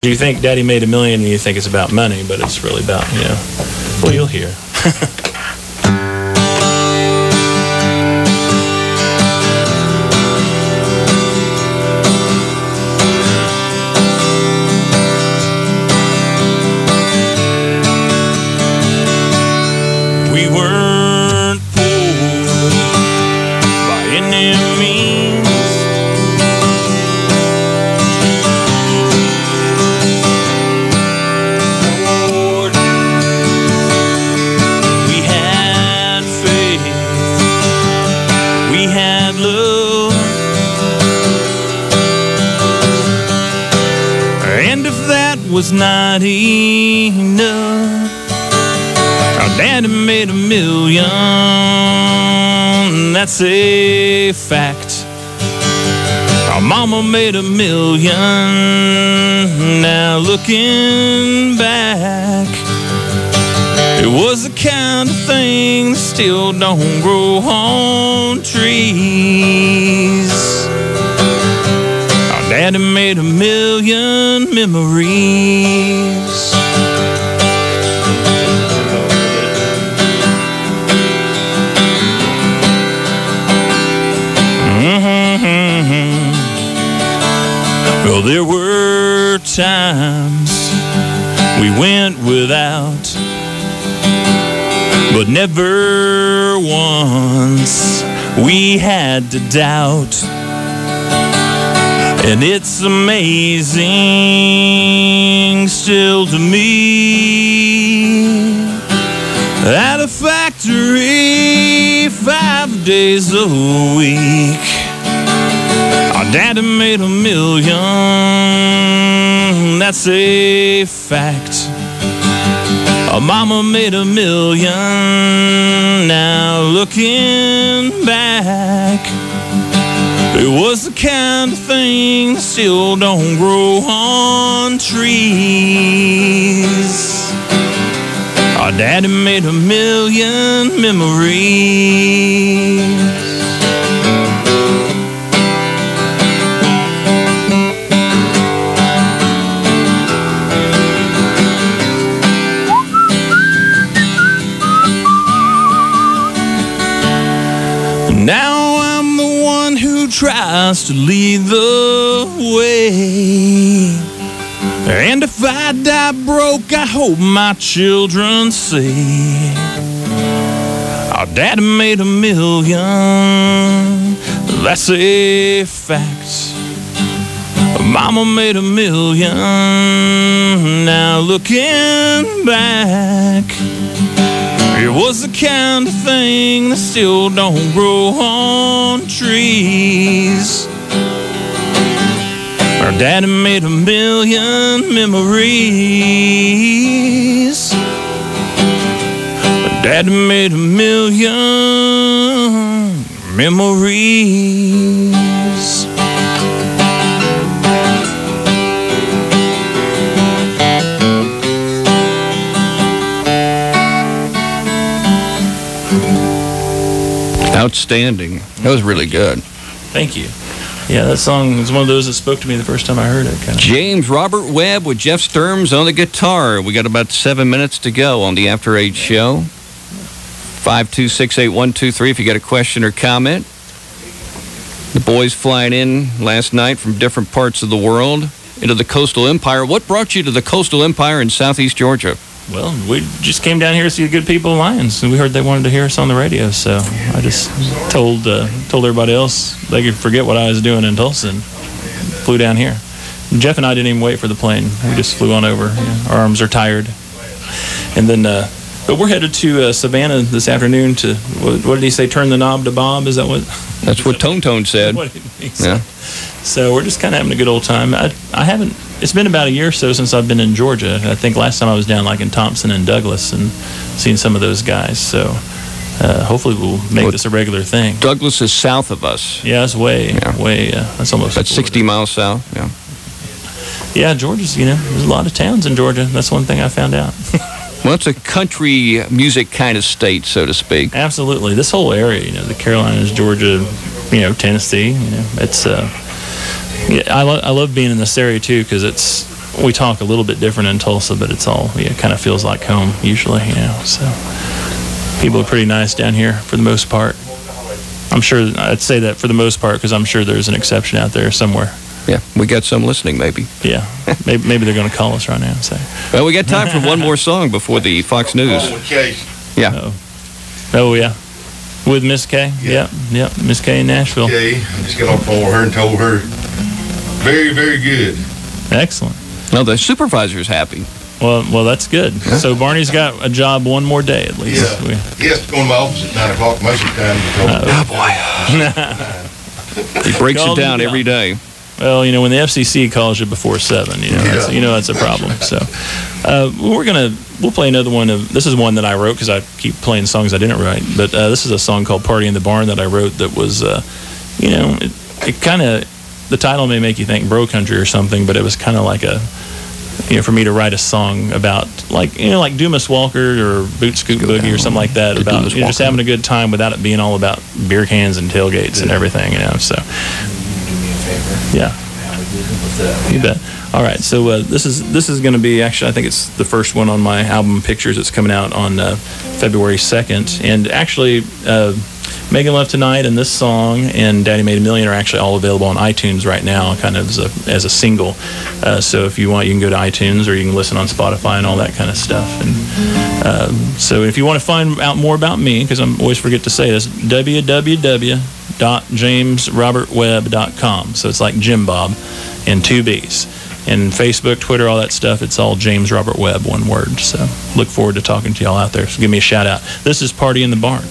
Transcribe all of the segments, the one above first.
You think Daddy Made a Million and you think it's about money, but it's really about, well, you'll hear. We weren't poor by any means. Lord, we had faith, we had love, and if that was not enough, our daddy made a million, that's a fact. Our mama made a million, now looking back, it was the kind of thing that still don't grow on trees. Our daddy made a million memories. Well, there were times we went without, but never once we had to doubt. And it's amazing still to me at a factory 5 days a week, our daddy made a million, that's a fact. Our mama made a million, now looking back, it was the kind of thing that still don't grow on trees. Our daddy made a million memories. Now I'm the one who tries to lead the way, and if I die broke, I hope my children say, our daddy made a million, that's a fact. Mama made a million, now looking back, it was the kind of thing that still don't grow on trees. Our daddy made a million memories. Our daddy made a million memories. Outstanding. That was really good. Thank you. Yeah, that song was one of those that spoke to me the first time I heard it. James Robert Webb with Jeff Sturms on the guitar. We got about 7 minutes to go on the After 8 show. 5268123 if you got a question or comment. The boys flying in last night from different parts of the world into the Coastal Empire. What brought you to the Coastal Empire in Southeast Georgia? Well, we just came down here to see the good people of Lions, and we heard they wanted to hear us on the radio, so I just told everybody else they could forget what I was doing in Tulsa and flew down here. And Jeff and I didn't even wait for the plane. We just flew on over. Our arms are tired. And then, but we're headed to Savannah this afternoon to, what did he say, turn the knob to Bob? Is that what? That's what Tone Tone said. What he said. Yeah. So we're just kind of having a good old time. I haven't, it's been about a year or so since I've been in Georgia. I think last time I was down like in Thompson and Douglas and seen some of those guys. So hopefully we'll make this a regular thing. Douglas is south of us. Yeah, it's that's almost. That's 60 miles south, yeah. Yeah, Georgia's, there's a lot of towns in Georgia. That's one thing I found out. Well, it's a country music kind of state, so to speak. Absolutely. This whole area, the Carolinas, Georgia, Tennessee, it's... I love being in this area, too, because it's we talk a little bit different in Tulsa, but it's all, it kind of feels like home usually, so people are pretty nice down here for the most part. I'm sure I'd say that for the most part because I'm sure there's an exception out there somewhere. Yeah, we got some listening, maybe. Yeah, maybe they're going to call us right now and say. Well, we got time for one more song before the Fox News. Yeah. Oh yeah. With Miss K? Yeah. Yep. Miss K in Nashville. Okay, I just got off the phone with her and told her, very, very good. Excellent. Well, the supervisor's happy. Well, that's good. So Barney's got a job one more day at least. Yeah. He has to go to my office at 9 o'clock most of the time. Oh, boy. He breaks it down every day. Well, when the FCC calls you before 7, that's a problem. So we'll play another one. This is one that I wrote because I keep playing songs I didn't write. But this is a song called Party in the Barn that I wrote that was, it kind of, the title may make you think bro country or something, but it was kind of like a, for me to write a song about, like Dumas Walker or Boot Scoot Boogie or something like that, about just having a good time without it being all about beer cans and tailgates and everything, so. Yeah. You bet. All right, so this is going to be, actually, I think it's the first one on my album Pictures. It's coming out on February 2nd. And actually, Megan Love Tonight and this song and Daddy Made a Million are actually all available on iTunes right now, kind of as a single. So if you want, you can go to iTunes or you can listen on Spotify and all that kind of stuff. And so if you want to find out more about me, because I always forget to say this, www.jamesrobertwebb.com. So it's like Jim Bob and 2 B's. And Facebook, Twitter, all that stuff, it's all James Robert Webb, one word. So look forward to talking to y'all out there. So give me a shout out. This is Party in the Barn.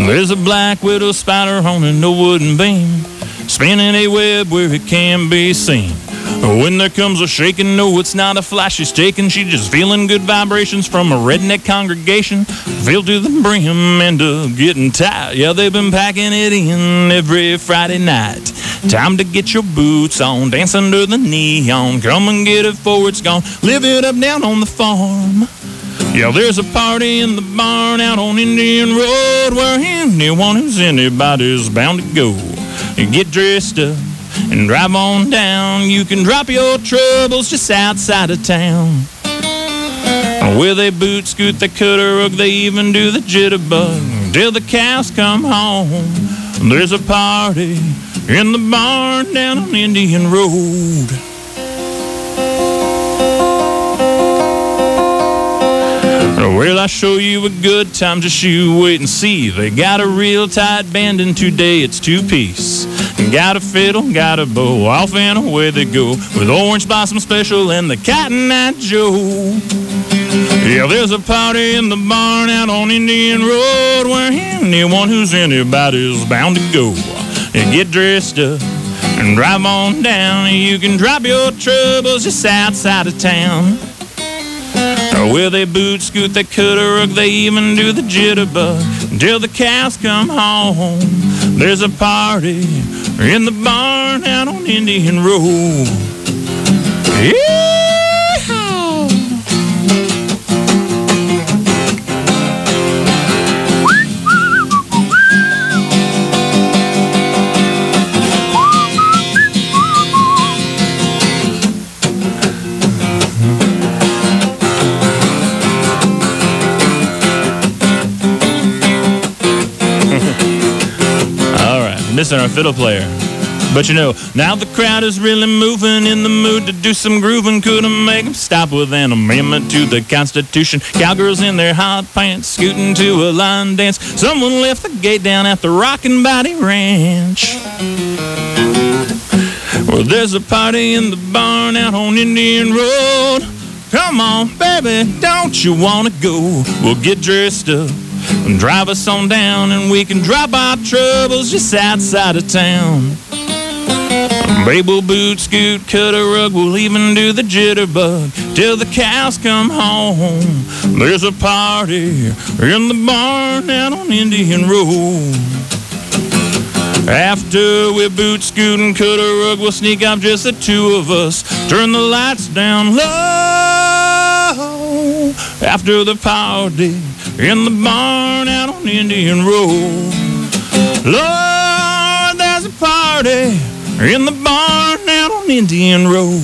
There's a black widow spider on a wooden beam, spinning a web where it can be seen. When there comes a shaking, no, it's not a fly she's taking. She's just feeling good vibrations from a redneck congregation, filled to the brim and getting tired. Yeah, they've been packing it in every Friday night. Time to get your boots on, dance under the neon. Come and get it before it's gone. Live it up down on the farm. Yeah, there's a party in the barn out on Indian Road where anyone who's anybody's bound to go. You get dressed up and drive on down. You can drop your troubles just outside of town. Where they boot scoot, they cut a rug, they even do the jitterbug till the cows come home. There's a party in the barn down on Indian Road. Well, I show you a good time, just you wait and see. They got a real tight band and today it's 2-piece. Got a fiddle, got a bow, off and away they go with Orange Blossom Special and the Cotton Eye Joe. Yeah, there's a party in the barn out on Indian Road where anyone who's anybody's bound to go. And get dressed up and drive on down. You can drop your troubles just outside of town. Where they boot scoot, they cut a rug, they even do the jitterbug until the cows come home. There's a party in the barn out on Indian Road. Yeah! Missing our fiddle player. But now the crowd is really moving, in the mood to do some grooving. Couldn't make them stop with an amendment to the Constitution. Cowgirls in their hot pants, scooting to a line dance. Someone left the gate down at the Rockin' Body Ranch. Well, there's a party in the barn out on Indian Road. Come on, baby, don't you wanna go? We'll get dressed up and drive us on down, and we can drop our troubles just outside of town. Babe will boot scoot, cut a rug, we'll even do the jitterbug till the cows come home. There's a party in the barn out on Indian Road. After we boot scoot and cut a rug, we'll sneak out just the 2 of us. Turn the lights down low. after the party in the barn out on Indian Road. Lord, there's a party in the barn out on Indian Road.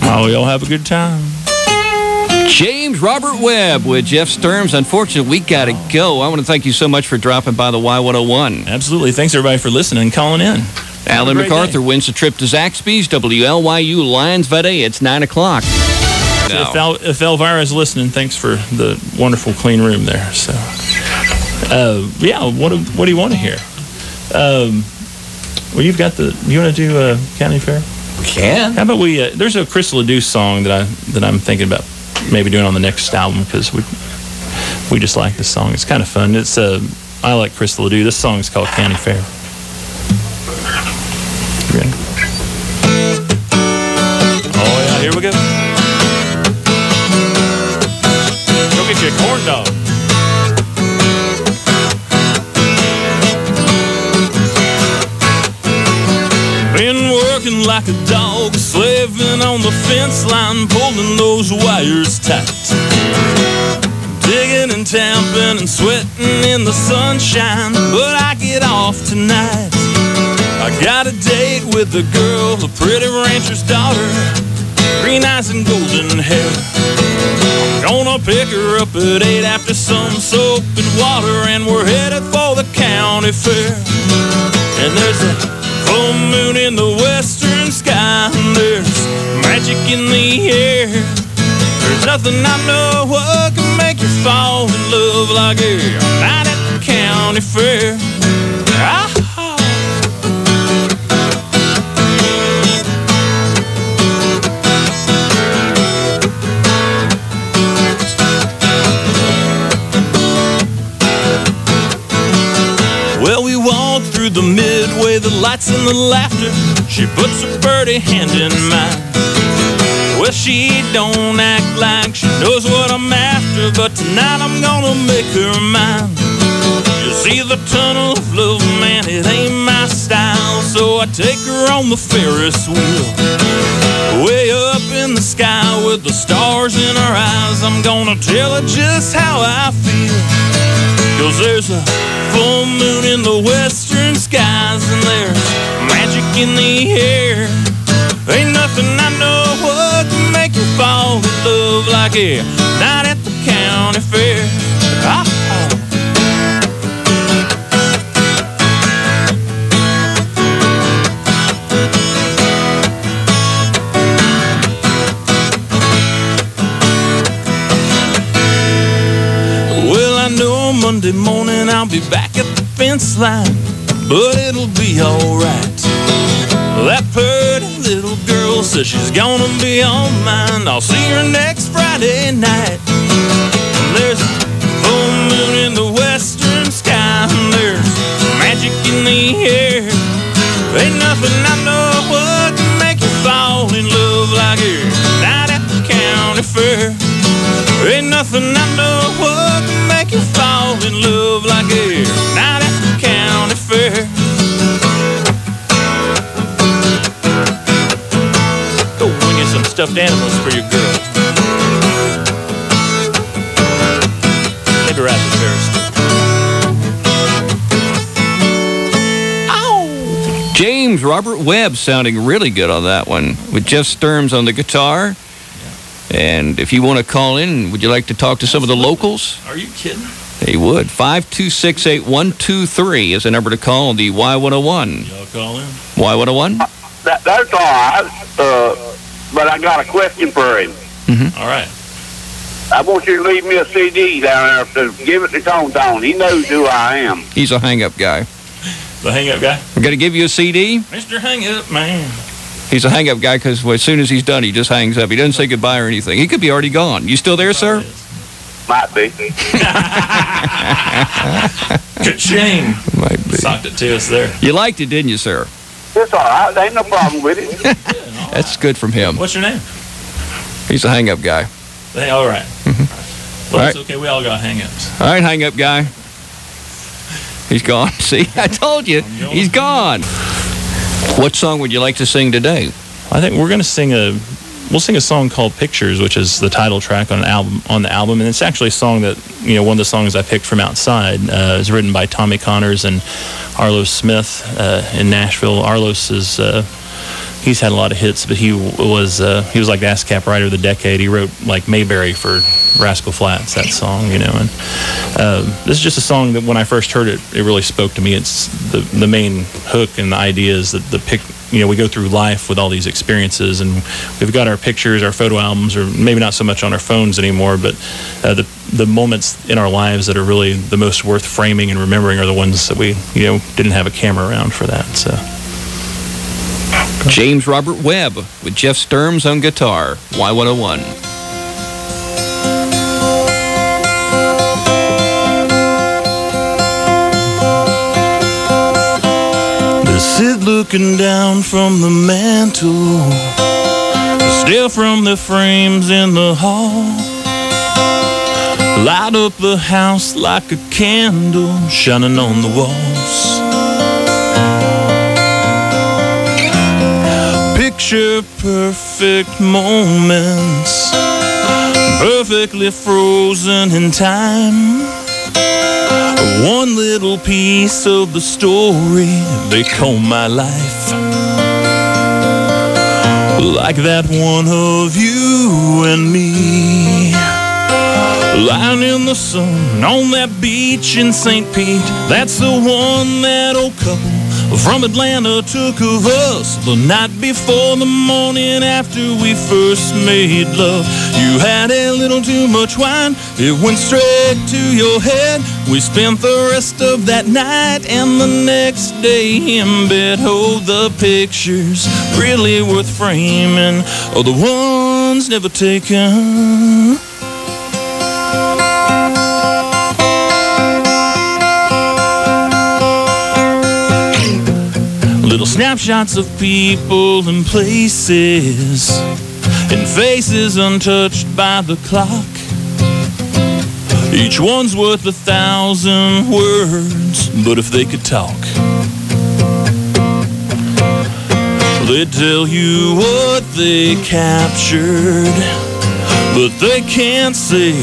Oh, y'all have a good time. James Robert Webb with Jeff Sturms. Unfortunately, we got to go. I want to thank you so much for dropping by the Y101. Absolutely. Thanks, everybody, for listening and calling in. Alan MacArthur wins the trip to Zaxby's. WLYU Lions Valley. It's 9 o'clock. No. If Elvira's listening, thanks for the wonderful clean room there. So, yeah, what do you want to hear? Well, you've got you want to do County Fair? Can. How about we? There's a Chris Ledoux song that I'm thinking about maybe doing on the next album because we just like this song. It's kind of fun. It's I like Chris Ledoux. This song is called County Fair. You ready? Oh yeah, here we go. Go get you a corn dog. Been working like a dog, slaving on the fence line, pulling those wires tight. Digging and tamping and sweating in the sunshine, but I get off tonight. I got a date with a girl, a pretty rancher's daughter, green eyes and golden hair. I'm gonna pick her up at 8 after some soap and water, and we're headed for the county fair. And there's a full moon in the western sky, and there's magic in the air. There's nothing I know what can make you fall in love like a night at the county fair. Ah. Well, we walked through the midway, the lights and the laughter. She puts her birdie hand in mine. Well, she don't act like she knows what I'm after, but tonight I'm gonna make her mine. You see the tunnel of love, man, it ain't my style, so I take her on the Ferris wheel. Way up in the sky with the stars in her eyes, I'm gonna tell her just how I feel. 'Cause there's a full moon in the western skies, and there's magic in the air. Ain't nothing I know what can make you fall in love like a night at the county fair. Ah. Well, I know Monday morning I'll be back at the fence line, but it'll be alright. That pretty little girl says she's gonna be all mine. I'll see her next Friday night. And there's a full moon in the western sky, and there's magic in the air. Ain't nothing I know what can make you fall in love like a night at the county fair. Ain't nothing I know what can make you fall in love like a night at the county fair. Go wing you some stuffed animals for your girl. Take her out to Ferris. Ow! James Robert Webb sounding really good on that one, with Jeff Sturms on the guitar. And if you want to call in, would you like to talk to some of the locals? Are you kidding? They would. 5268123 is the number to call on the Y101. Y'all call in. Y101? That's all right, but I got a question for him. Mm-hmm. All right. I want you to leave me a CD down there to give it to Tone. He knows who I am. He's a hang-up guy. The hang-up guy? We're going to give you a CD? Mr. Hang-up Man. He's a hang-up guy because as soon as he's done, he just hangs up. He doesn't say goodbye or anything. He could be already gone. You still there, sir? Might be. Good shame. Might be. Socked it to us there. You liked it, didn't you, sir? It's all right. There ain't no problem with it. That's good from him. What's your name? He's a hang-up guy. Hey, all right. Mm-hmm. Well, All it's right. okay. We all got hang-ups. All right, hang-up guy. He's gone. See, I told you. He's gone. What song would you like to sing today? I think we're going to we'll sing a song called Pictures, which is the title track on the album, and it's actually a song that, one of the songs I picked from outside. Is written by Tommy Connors and Arlo Smith in Nashville. Arlos is he's had a lot of hits, but he was like the ASCAP writer of the decade. He wrote like Mayberry for Rascal Flatts, that song, and this is just a song that when I first heard it, it really spoke to me. It's the main hook and the idea is that we go through life with all these experiences, and we've got our pictures, our photo albums, or maybe not so much on our phones anymore, but the moments in our lives that are really the most worth framing and remembering are the ones that we, didn't have a camera around for that. So, James Robert Webb with Jeff Sturms on guitar, Y101. Sit looking down from the mantle, stare from the frames in the hall, light up the house like a candle shining on the walls. Picture perfect moments, perfectly frozen in time. One little piece of the story they call my life. Like that one of you and me, lying in the sun on that beach in St. Pete. That's the one that old couple from Atlanta took of us the night before the morning after we first made love. You had a little too much wine, it went straight to your head. We spent the rest of that night and the next day in bed. Oh, the pictures really worth framing, oh, the ones never taken. Little snapshots of people and places, and faces untouched by the clock. Each one's worth 1,000 words, but if they could talk, they'd tell you what they captured, but they can't say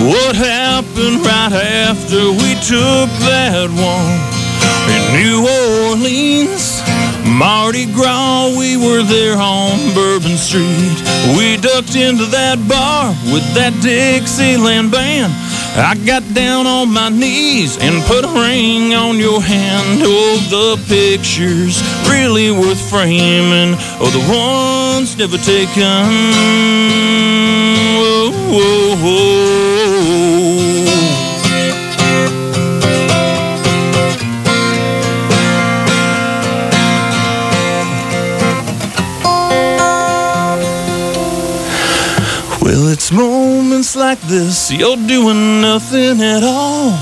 what happened right after we took that one in New Orleans. Mardi Gras, we were there on Bourbon Street. We ducked into that bar with that Dixieland band. I got down on my knees and put a ring on your hand. Oh, the pictures really worth framing, oh, the ones never taken. Whoa, whoa, whoa. Well, it's moments like this, you're doing nothing at all,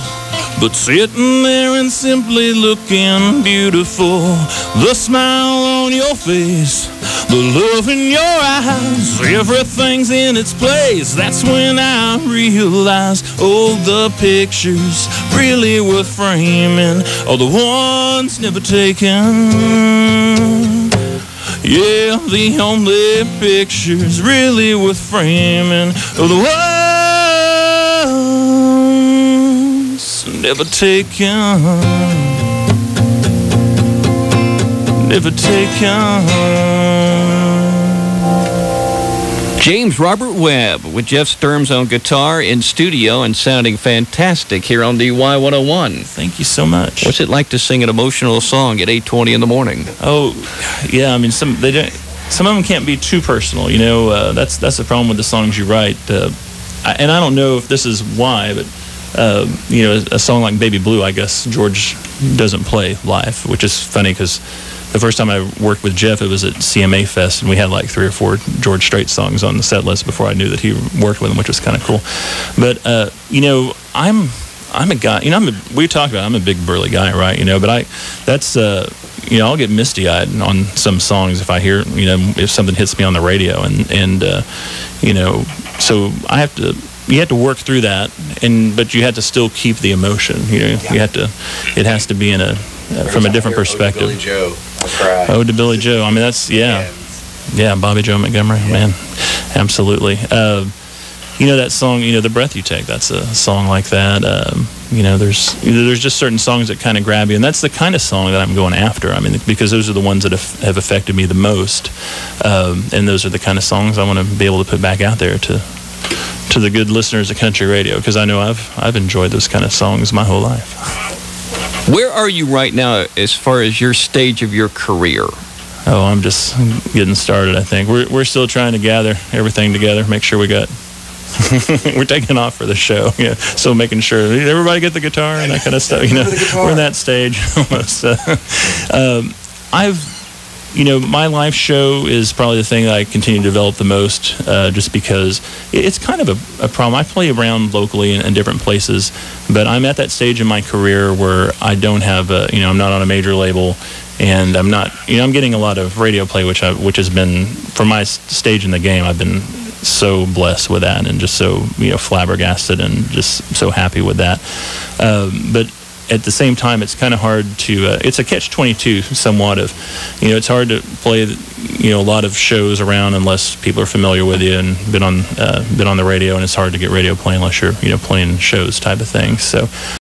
but sitting there and simply looking beautiful. The smile on your face, the love in your eyes, everything's in its place. That's when I realize, oh, the pictures really worth framing, oh, the ones never taken. Yeah, the only pictures really worth framing are the ones never taken. Never taken. James Robert Webb with Jeff Sturms on guitar in studio and sounding fantastic here on the Y101. Thank you so much. What's it like to sing an emotional song at 8:20 in the morning? Oh, yeah. I mean, some of them can't be too personal. That's the problem with the songs you write. And I don't know if this is why, but a song like Baby Blue, I guess George doesn't play live, which is funny because the first time I worked with Jeff, it was at CMA Fest, and we had like 3 or 4 George Strait songs on the set list before I knew that he worked with him, which was kind of cool. But I'm a guy. We talked about I'm a big burly guy, right? But I'll get misty-eyed on some songs if I hear if something hits me on the radio, and so I have to. You have to work through that, but you have to still keep the emotion. You have to. It has to be from a different perspective. Billy Joe. Ode to Billy Joe. I mean, that's, yeah, Bobby Joe Montgomery, man, absolutely. You know that song, you know, The Breath You Take, that's a song like that. You know, there's just certain songs that kind of grab you, and that's the kind of song that I'm going after. I mean, because those are the ones that have affected me the most, and those are the kind of songs I want to be able to put back out there to the good listeners of country radio, because I know I've enjoyed those kind of songs my whole life. Where are you right now as far as your stage of your career? Oh, I'm just getting started, I think. We're still trying to gather everything together, make sure we got... We're taking off for the show, yeah. So making sure everybody get the guitar and that kind of stuff. You know, we're in that stage almost. You know, my live show is probably the thing that I continue to develop the most, just because it's kind of a problem. I play around locally in different places, but I'm at that stage in my career where I don't have you know, I'm not on a major label, and I'm not, you know, I'm getting a lot of radio play, which has been, for my stage in the game, I've been so blessed with that, and just so, you know, flabbergasted and just so happy with that. But at the same time, it's kind of hard to, it's a catch-22 somewhat of, you know, it's hard to play, you know, a lot of shows around unless people are familiar with you and been on the radio, and it's hard to get radio play unless you're, you know, playing shows type of thing. So